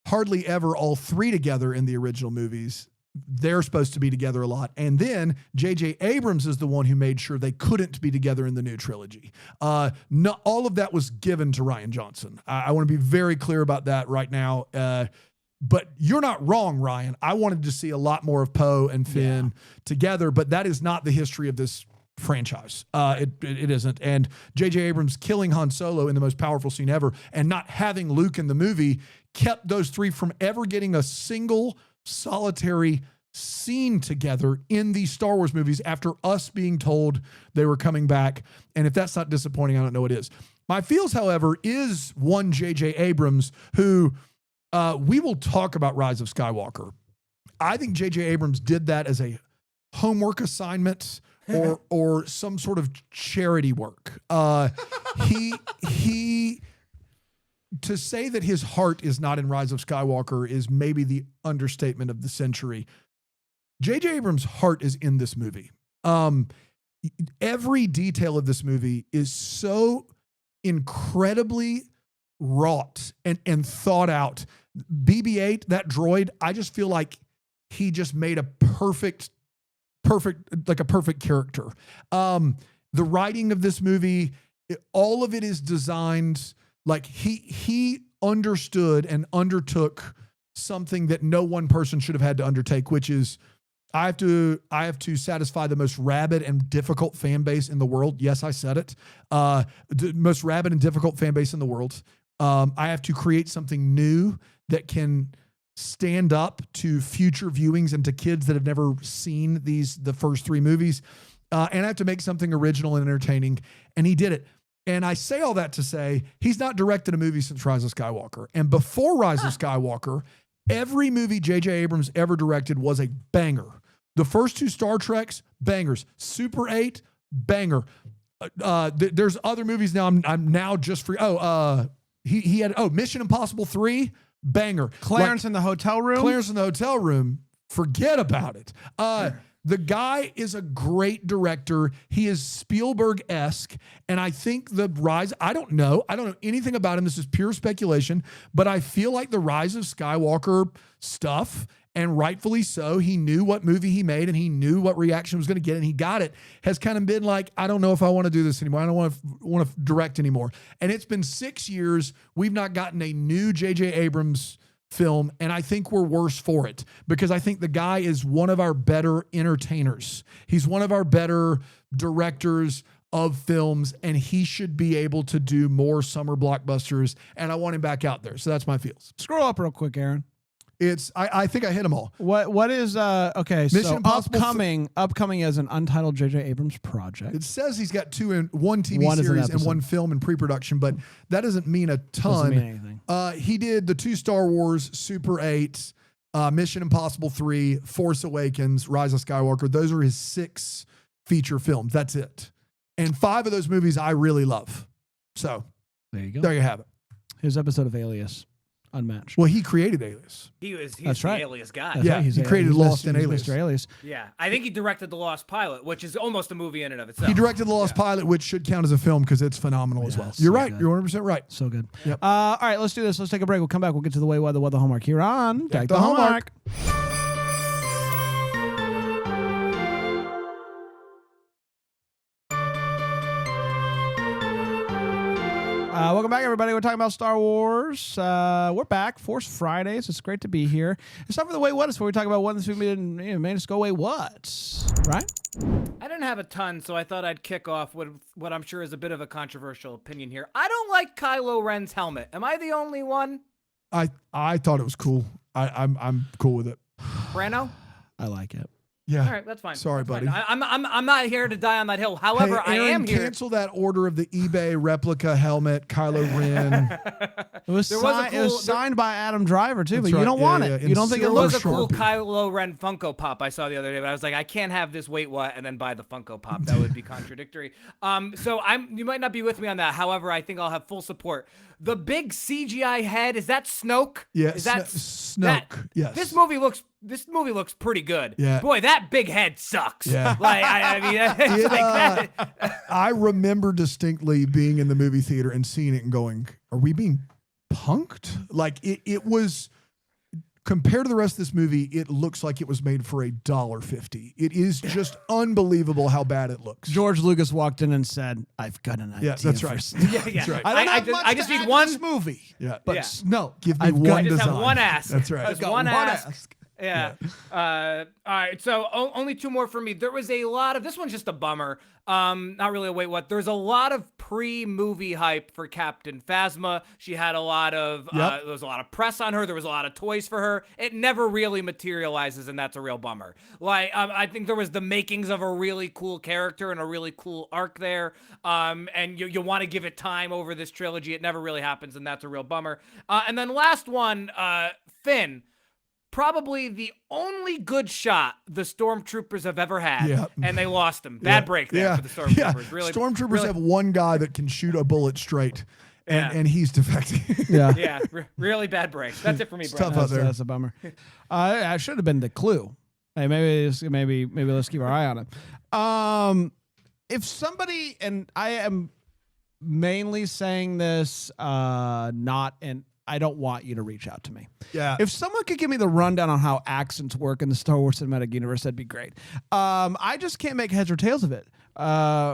hardly ever all three together in the original movies. They're supposed to be together a lot. And then J.J. Abrams is the one who made sure they couldn't be together in the new trilogy. Not all of that was given to Rian Johnson. I want to be very clear about that right now. But you're not wrong, Ryan. I wanted to see a lot more of Poe and Finn together, but that is not the history of this franchise. It isn't. And J.J. Abrams killing Han Solo in the most powerful scene ever and not having Luke in the movie kept those three from ever getting a single solitary scene together in these Star Wars movies after us being told they were coming back. And if that's not disappointing, I don't know what is. My feels, however, is one J.J. Abrams who we will talk about Rise of Skywalker. I think J.J. Abrams did that as a homework assignment or some sort of charity work. He to say that his heart is not in Rise of Skywalker is maybe the understatement of the century. J.J. Abrams' heart is in this movie. Every detail of this movie is so incredibly wrought and thought out. BB-8, that droid, I just feel like he just made a perfect character. The writing of this movie, all of it is designed like he understood and undertook something that no one person should have had to undertake, which is I have to satisfy the most rabid and difficult fan base in the world. Yes, I said it. The most rabid and difficult fan base in the world. I have to create something new that can stand up to future viewings and to kids that have never seen the first three movies. And I have to make something original and entertaining. And he did it. And I say all that to say he's not directed a movie since Rise of Skywalker. And before Rise of Skywalker, every movie J.J. Abrams ever directed was a banger. The first two Star Treks, bangers. Super 8, banger. There's other movies now. I'm now just free. He had Mission Impossible 3, banger. Clarence in the hotel room. Clarence in the hotel room. Forget about it. The guy is a great director. He is Spielberg-esque. And I think the rise, I don't know anything about him. This is pure speculation, but I feel like the Rise of Skywalker stuff, and rightfully so, he knew what movie he made and he knew what reaction was going to get, and he got it, has kind of been like, I don't know if I want to do this anymore. I don't want to direct anymore. And it's been 6 years. We've not gotten a new J.J. Abrams film, and I think we're worse for it because I think the guy is one of our better entertainers. He's one of our better directors of films, and he should be able to do more summer blockbusters, and I want him back out there. So that's my feels. Scroll up real quick, Aaron. I think I hit them all. What is okay? Mission So Impossible upcoming as an untitled J.J. Abrams project. It says he's got one TV One is an series and episode. one film in pre-production, but that doesn't mean a Doesn't ton. mean anything. He did the 2 Star Wars, Super 8, Mission Impossible 3, Force Awakens, Rise of Skywalker. Those are his 6 feature films. That's it. And 5 of those movies I really love. So There you go. there you have it. His episode of Alias, unmatched. Well, he created Alias. He's That's the right. Alias guy. That's Yeah, right. he created he's Lost Mr. and he's Alias. Mr. Alias. Yeah, I think he directed The Lost Pilot, which is almost a movie in and of itself. He directed The Lost Pilot, which should count as a film because it's phenomenal as Yeah, well. so You're right. good. You're 100% right. So good. Yep. All right, let's do this. Let's take a break. We'll come back. We'll get to the way, why, the what, the homework here on Take the Homework. Welcome back, everybody. We're talking about Star Wars. We're back. Force Fridays. It's great to be here. It's time for the Way What. It's where we talk about what this movie made us go away what. Right? I didn't have a ton, so I thought I'd kick off with what I'm sure is a bit of a controversial opinion here. I don't like Kylo Ren's helmet. Am I the only one? I thought it was cool. I'm cool with it. Brano? I like it. Yeah. All right, that's fine. Sorry, That's fine. buddy. I'm not here to die on that hill. However, Hey, Aaron, I am here. cancel that order of the eBay replica helmet, Kylo Ren. It was, There was a it cool- was signed by Adam Driver, too, That's but right. you don't Yeah, want yeah, it. in You don't think it There silver was looks a cool Sharpie. Kylo Ren Funko Pop I saw the other day, but I was like, I can't have this wait what and then buy the Funko Pop. That would be contradictory. So you might not be with me on that. However, I think I'll have full support. The big CGI head, is that Snoke? Yeah, is that Snoke. Yes. This movie looks pretty good. Yeah. Boy, that big head sucks. Yeah. Like I mean, it's like that. I remember distinctly being in the movie theater and seeing it and going, are we being punked? Like it was, compared to the rest of this movie, it looks like it was made for $1.50. It is just unbelievable how bad it looks. George Lucas walked in and said, I've got an idea. Yeah, that's for right. Yeah, yeah. That's right. I don't have just- much I just to need add to one this movie. Yeah. But Yeah. no, Give me I've one got- I just design. have one ask. That's right. Just got one one ask. ask. Yeah. All right. So only 2 more for me. There was a lot of, this one's just a bummer. Not really a wait what. There's a lot of pre-movie hype for Captain Phasma. She had a lot of, Yep. there was a lot of press on her. There was a lot of toys for her. It never really materializes, and that's a real bummer. Like, I think there was the makings of a really cool character and a really cool arc there. And you want to give it time over this trilogy. It never really happens, and that's a real bummer. And then last one, Finn. Probably the only good shot the Stormtroopers have ever had, Yeah. and they lost him. Bad break there for the Stormtroopers. Yeah. Really, Stormtroopers really, have one guy that can shoot a bullet straight, Yeah. and he's defecting. Yeah. yeah, really bad break. That's it for me, It's Brad. tough out there. That's a bummer. I should have been the clue. Hey, maybe let's keep our eye on it. If somebody, and I am mainly saying this, I don't want you to reach out to me. Yeah. If someone could give me the rundown on how accents work in the Star Wars cinematic universe, that'd be great. I just can't make heads or tails of it.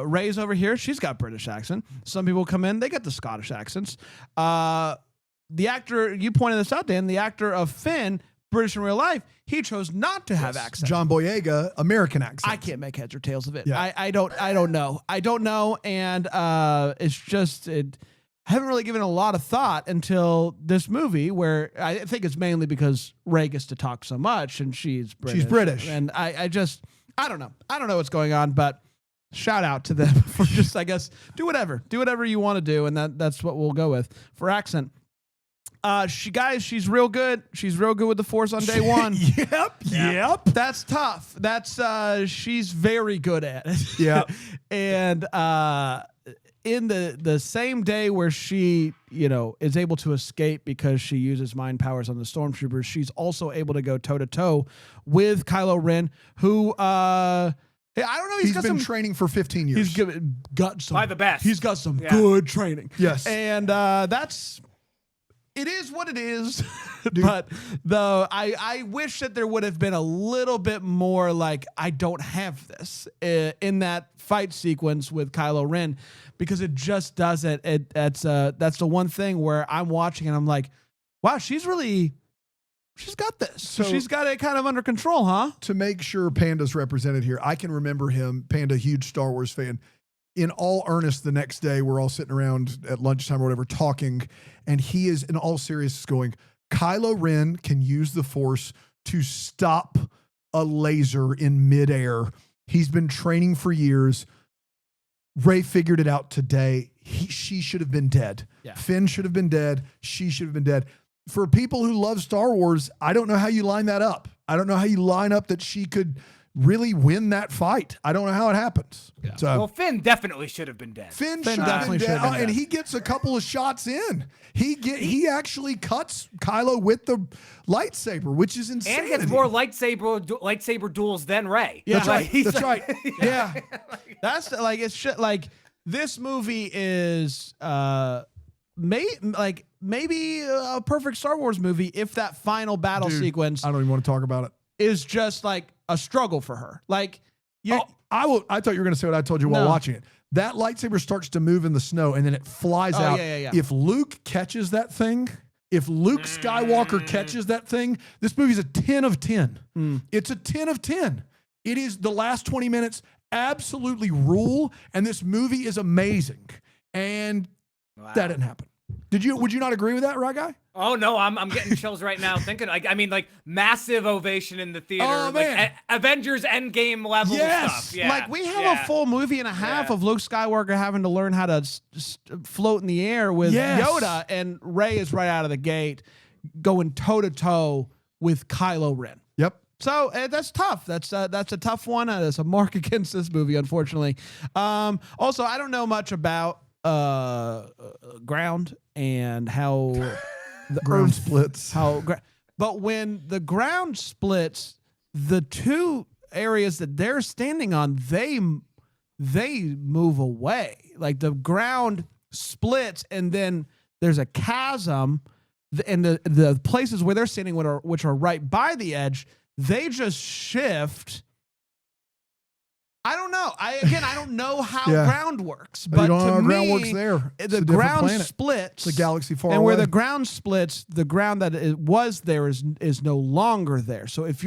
Ray's over here. She's got British accent. Some people come in, they get the Scottish accents. The actor, you pointed this out, Dan, the actor of Finn, British in real life, he chose not to have accent. John Boyega, American accent. I can't make heads or tails of it. Yeah. I don't know. And it's just, I haven't really given a lot of thought until this movie, where I think it's mainly because Ray gets to talk so much and she's British. She's British. And I don't know. I don't know what's going on, but shout out to them for just, I guess, do whatever you want to do. And that's what we'll go with for accent. She's real good. She's real good with the Force on day one. Yep. That's tough. That's she's very good at it. Yeah. And in the same day where she, is able to escape because she uses mind powers on the Stormtroopers, she's also able to go toe to toe with Kylo Ren, who I don't know. He's got been some training for 15 years. He's got some By the best. He's got some Yeah. good training. Yes. And it is what it is. But though I wish that there would have been a little bit more like, I don't have this in that fight sequence with Kylo Ren, because it just doesn't. That's the one thing where I'm watching and I'm like, wow, she's really she's got this. So- She's got it kind of under control, huh? To make sure Panda's represented here, I can remember him, Panda, huge Star Wars fan. In all earnest, the next day, we're all sitting around at lunchtime or whatever talking, and he is in all seriousness going, Kylo Ren can use the Force to stop a laser in midair. He's been training for years. Rey figured it out today. She should have been dead. Yeah. Finn should have been dead. She should have been dead. For people who love Star Wars, I don't know how you line that up. I don't know how you line up that she could really win that fight. I don't know how it happens. Yeah. So Well, Finn definitely should have been dead. Finn Finn should definitely have should have been been dead. And dead. he gets a couple of shots in. He actually cuts Kylo with the lightsaber, which is insane. And gets more lightsaber duels than Rey. Yeah. That's right. He's That's right. Yeah. That's like it's shit. Like this movie is maybe a perfect Star Wars movie if that final battle Dude, sequence I don't even want to talk about it. is just like a struggle for her. Like you, I thought you were going to say what I told you while No. watching it. That lightsaber starts to move in the snow and then it flies out. yeah. If Luke catches that thing, if Luke Skywalker catches that thing, this movie's a 10 of 10. It's a 10 of 10. It is the last 20 minutes absolutely rule, and this movie is amazing. And that didn't happen. Would you not agree with that, right, guy? Oh no, I'm getting chills right now thinking. Like massive ovation in the theater. Oh, man. Like Avengers Endgame level Yes. stuff. Yeah. like we have a full movie and a half of Luke Skywalker having to learn how to float in the air with Yes. Yoda, and Rey is right out of the gate going toe to toe with Kylo Ren. Yep. So that's tough. That's a tough one. It's a mark against this movie, unfortunately. Also, I don't know much about ground and how the Ground earth splits. but when the ground splits, the two areas that they're standing on, they move away. Like the ground splits, and then there's a chasm, and the places where they're standing, which are right by the edge, they just shift. I don't know. I don't know how Yeah. ground works, You but don't know to how me, ground works there. It's the a different ground planet. splits. It's a galaxy far and away. where the ground splits, the ground that it was there is no longer there. So if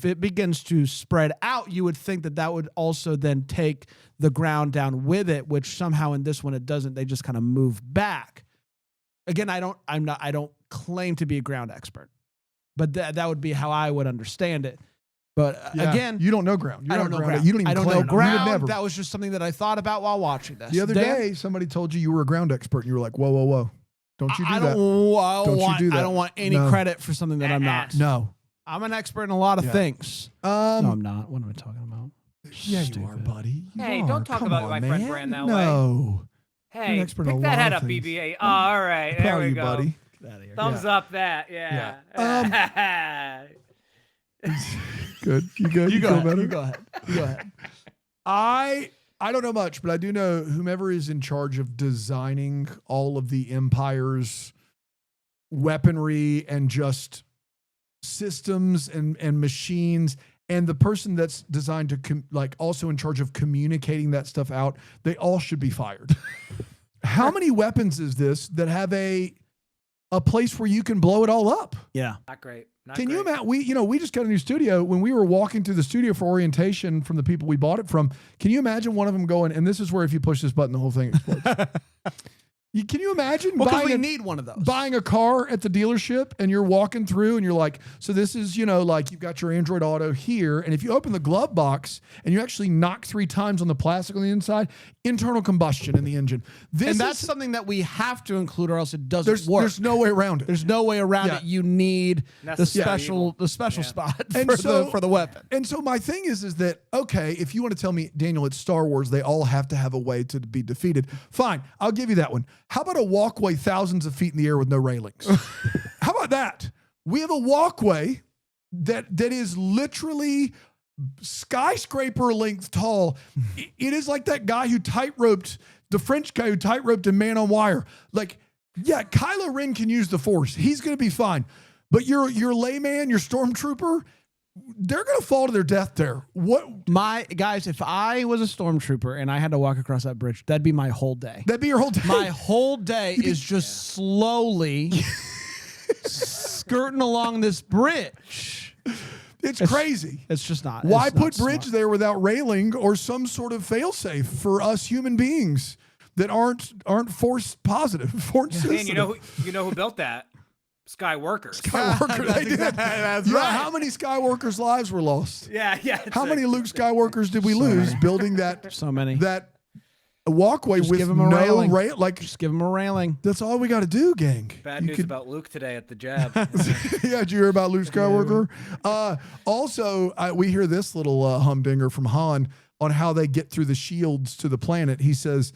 it begins to spread out, you would think that would also then take the ground down with it, which somehow in this one it doesn't. They just kind of move back. Again, I don't claim to be a ground expert, but that would be how I would understand it. But Yeah. again, You don't know ground. You're I don't not know grounded. ground. You don't even I don't claim know it. You would ground. never. That was just something that I thought about while watching this. The other Dan? day, somebody told you were a ground expert, and you were like, "Whoa, whoa, whoa! Don't you do I that? don't Don't you do that. I don't want any No. credit for something that I'm not. No." I'm an expert in a lot of Yeah. things. No, I'm not. What am I talking about? Yeah, you are, Stupid. buddy. You Hey, are. don't talk Come about on, my friend man. Brand that way. No. You're Hey, an expert in pick a that lot head of up, things. BB-8. Oh, all right, Proud there of we you, go. buddy. Get out of here. Thumbs up that, yeah. Good. You good? You go feel ahead. better? You go ahead. You go ahead. I don't know much, but I do know whomever is in charge of designing all of the Empire's weaponry and just systems and machines, and the person that's designed to also in charge of communicating that stuff out, they all should be fired. How many weapons is this that have a place where you can blow it all up? Yeah. Not great. Not Can great. you imagine? We just got a new studio. When we were walking through the studio for orientation from the people we bought it from, can you imagine one of them going, and this is where if you push this button, the whole thing explodes? Can you imagine Well, because we need one of those. buying a car at the dealership and you're walking through and you're like, so this is, like you've got your Android Auto here. And if you open the glove box and you actually knock 3 times on the plastic on the inside, internal combustion in the engine. And that's something that we have to include, or else it doesn't work. There's no way around it. There's no way around Yeah. it. You need the Necessary special evil. spot And for the weapon. And so my thing is that, okay, if you want to tell me, Daniel, it's Star Wars, they all have to have a way to be defeated. Fine, I'll give you that one. How about a walkway thousands of feet in the air with no railings? How about that? We have a walkway that is literally skyscraper length tall. It is like that guy who tightroped, the French guy who tightroped in Man on Wire. Like, yeah, Kylo Ren can use the Force. He's going to be fine. But your layman, your stormtrooper, they're going to fall to their death there. What? My guys, if I was a stormtrooper and I had to walk across that bridge, that'd be my whole day. That'd be your whole day. My whole day is just slowly skirting along this bridge. It's crazy. It's just not. Why it's not put bridge smart. there without railing or some sort of failsafe for us human beings that aren't force positive, force sensitive? Man, you know who built that? Skyworkers. Skywalker, they did. That's Yeah, right. How many Skywalkers' lives were lost? Yeah. How many Luke Skywalkers did we lose building So many. that walkway Just with give him a no railing. rail? Like, Just give him a railing. that's all we got to do, gang. Bad news about Luke today at the jab. Yeah, did you hear about Luke Skywalker? Also, we hear this little humdinger from Han on how they get through the shields to the planet. He says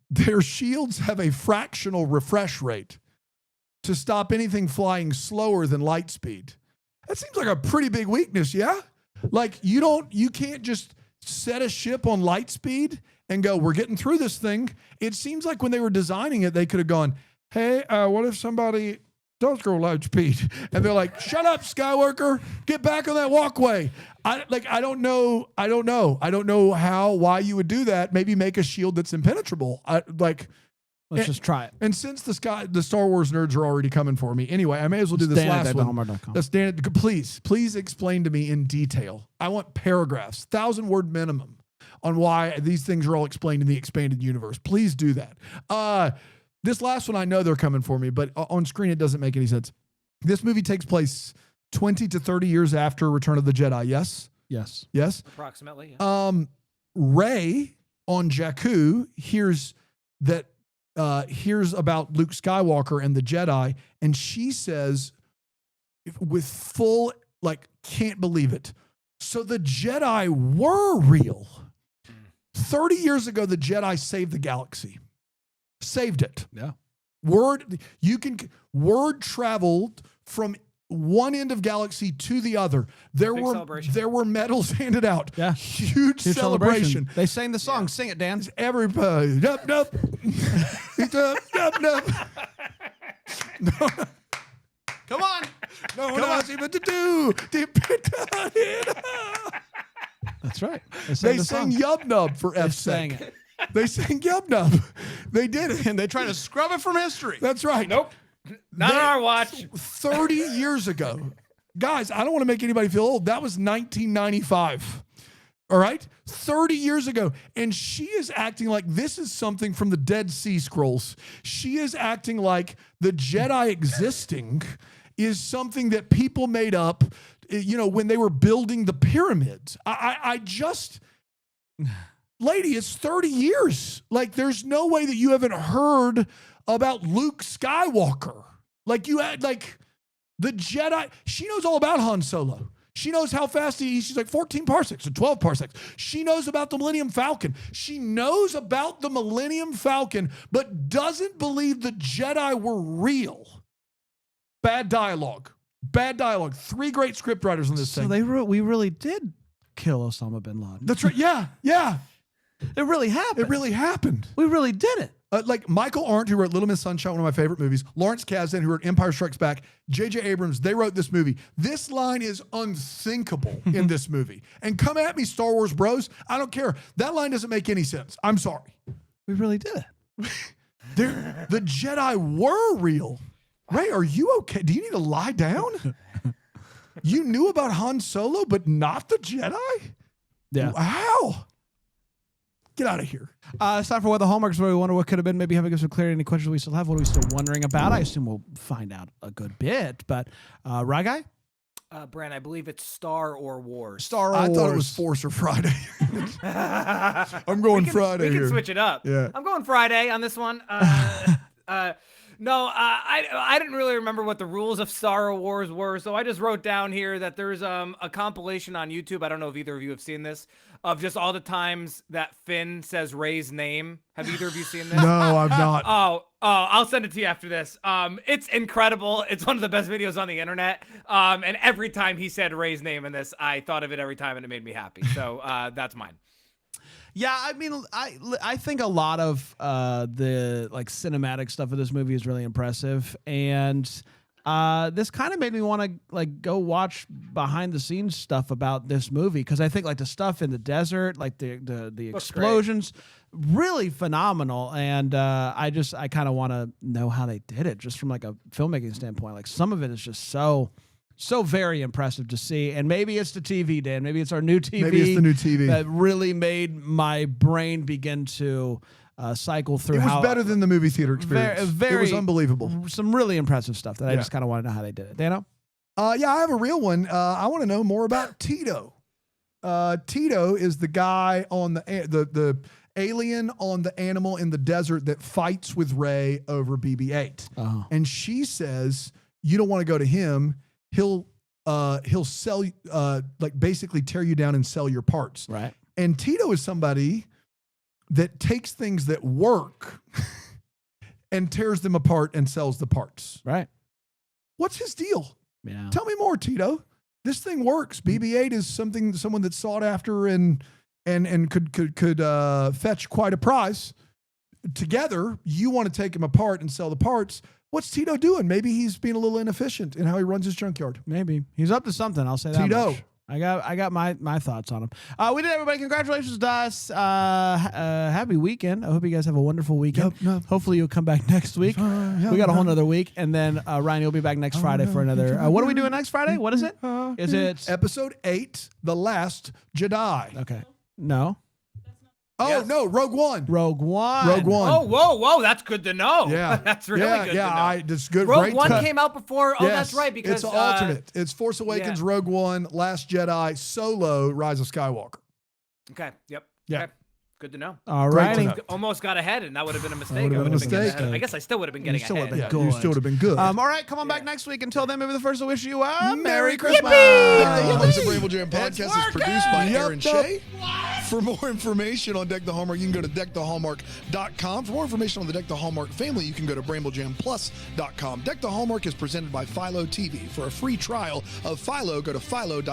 their shields have a fractional refresh rate to stop anything flying slower than light speed. That seems like a pretty big weakness, yeah? Like you can't just set a ship on light speed and go, we're getting through this thing. It seems like when they were designing it, they could have gone, hey, what if somebody does go light speed? And they're like, shut up, Skywalker, get back on that walkway. I don't know why you would do that. Maybe make a shield that's impenetrable. Let's just try it. And since the Star Wars nerds are already coming for me, anyway, I may as well do this last one. Dan@Hallmark.com. Let's please explain to me in detail. I want paragraphs, 1,000-word minimum, on why these things are all explained in the expanded universe. Please do that. This last one, I know they're coming for me, but on screen it doesn't make any sense. This movie takes place 20 to 30 years after Return of the Jedi. Yes. Yes. Approximately. Yeah. Rey on Jakku hears about Luke Skywalker and the Jedi, and she says, with full, can't believe it. So the Jedi were real. 30 years ago, the Jedi saved the galaxy. Saved it. Yeah. Word traveled from one end of galaxy to the other. There were medals handed out. Yeah. Huge celebration. They sang the song. Sing it, Dan. Everybody, up. Come on. No one else even to do. That's right. They sang Yub Nub for F's sang sake. it. They sang Yub Nub. They did it. And they try to scrub it from history. That's right. Nope. Not on our watch. 30 years ago. Guys, I don't want to make anybody feel old. That was 1995. All right? 30 years ago. And she is acting like this is something from the Dead Sea Scrolls. She is acting like the Jedi existing is something that people made up, when they were building the pyramids. I just... Lady, it's 30 years. There's no way that you haven't heard about Luke Skywalker. The Jedi, she knows all about Han Solo. She knows how fast she's 14 parsecs or 12 parsecs. She knows about the Millennium Falcon. She knows about the Millennium Falcon, but doesn't believe the Jedi were real. Bad dialogue. 3 great scriptwriters on this thing. So we really did kill Osama bin Laden. That's right. Yeah. It really happened. It really happened. We really did it. Michael Arndt, who wrote Little Miss Sunshine, one of my favorite movies, Lawrence Kasdan, who wrote Empire Strikes Back, J.J. Abrams, they wrote this movie. This line is unthinkable in this movie. And come at me, Star Wars bros. I don't care. That line doesn't make any sense. I'm sorry. We really did it. The Jedi were real. Ray, are you okay? Do you need to lie down? You knew about Han Solo, but not the Jedi? Yeah. How? Get out of here. It's time for What the Hallmarks, where we wonder what could have been. Maybe having some clarity, any questions we still have. What are we still wondering about? I assume we'll find out a good bit. But, Rye Guy? Brand, I believe it's Star or Wars. Star Wars. I thought it was Force or Friday. I'm going Friday We here. can switch it up. Yeah. I'm going Friday on this one. No, I didn't really remember what the rules of Star Wars were, so I just wrote down here that there's a compilation on YouTube. I don't know if either of you have seen this, of just all the times that Finn says Rey's name. Have either of you seen this? No, I've not. Oh, I'll send it to you after this. It's incredible. It's one of the best videos on the internet. And every time he said Rey's name in this, I thought of it every time, and it made me happy. So that's mine. Yeah, I mean, I think a lot of the cinematic stuff of this movie is really impressive, and this kind of made me want to like go watch behind the scenes stuff about this movie, because I think like the stuff in the desert, like the explosions, really phenomenal. And I kind of want to know how they did it, just from like a filmmaking standpoint. Like some of it is just so very impressive to see. And maybe it's the TV, Dan. Maybe it's our new TV. Maybe it's the new TV that really made my brain begin to cycle through. It was better than the movie theater experience. It was unbelievable. Some really impressive stuff that I just kind of want to know how they did it. Dano? Yeah, I have a real one. I want to know more about Tito. Tito is the guy on the alien on the animal in the desert that fights with Ray over BB-8. Oh. And she says, you don't want to go to him. He'll sell, like basically tear you down and sell your parts. Right. And Tito is somebody that takes things that work and tears them apart and sells the parts. Right. What's his deal? Yeah. Tell me more, Tito. This thing works. BB-8 is someone that's sought after and could fetch quite a price. Together, you want to take him apart and sell the parts. What's Tito doing? Maybe he's being a little inefficient in how he runs his junkyard. Maybe he's up to something. I'll say that. Tito. Much. I got my thoughts on him. We did, everybody. Congratulations to us. Happy weekend. I hope you guys have a wonderful weekend. Yep. Hopefully you'll come back next week. We got a whole nother week, and then Ryan, you'll be back next Friday for another. What are we doing next Friday? What is it? Is it Episode 8, The Last Jedi? Okay. No. Oh, Yes. no, Rogue One. Rogue One. Rogue One. Oh, whoa, that's good to know. Yeah. That's really good to know. That's good. Rogue Great One time. came out before. Oh, Yes, that's right. Because it's an alternate. It's Force Awakens, Rogue One, Last Jedi, Solo, Rise of Skywalker. Okay. Yep. Yeah. Okay. Good to know. All Great right. to know. Almost got ahead, and that would have been a mistake. would've I been a would've been mistake. getting ahead. I guess I still would have been getting still would've ahead. been You good. still would have been good. All right, come on back next week. Until then, maybe the first to wish you a Merry Christmas. Christmas. The Bramble Jam podcast is produced by Aaron Shea. For more information on Deck the Hallmark, you can go to deckthehallmark.com. For more information on the Deck the Hallmark family, you can go to bramblejamplus.com. Deck the Hallmark is presented by Philo TV. For a free trial of Philo, go to philo.tv/DTH.